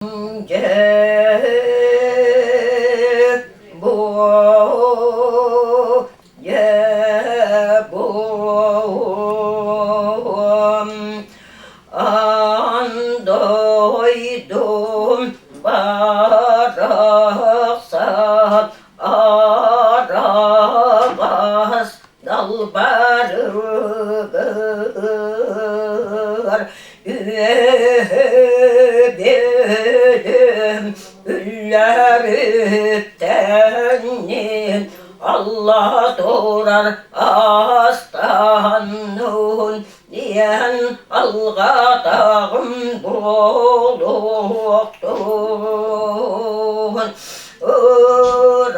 Andoydum baraksa arabas dalbarıgır übedim ülleriptenin Allah doğrar astanun diyen algatağım buluktuğun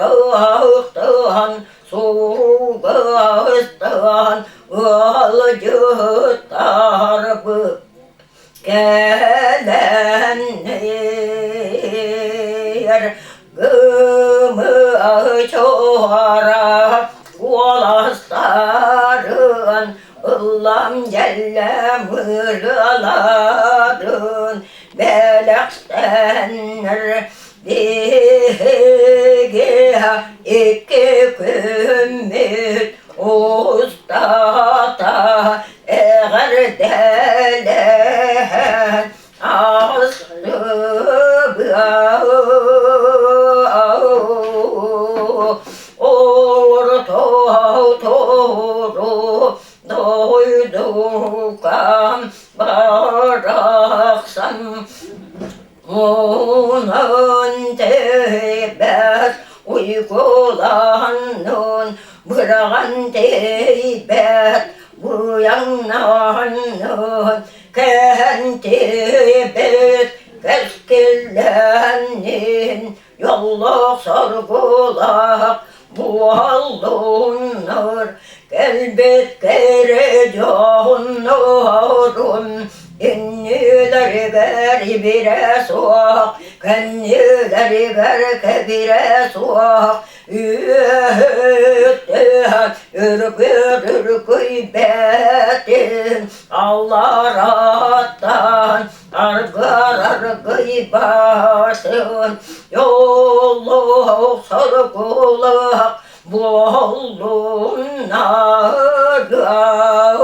Irak'tan Suğus'tan Alcı'tar bu gelenler gımı çoğara ulasların ıllam celle mırladın belekstenler diye iki kümmit ustata eğer delen aslı ortoğru doydukam baraksam onun tebet uykulanın bırakan tebet uyananın kentibet keskillenin yolluk sorgulak bu aldunur elbet kere canlarım İnnileri garibire suak kennileri garkebire suak Ühtühen ürkür gıybetin Allah rattan argar gıybatın yolluk sorgulak bu oldun nargâ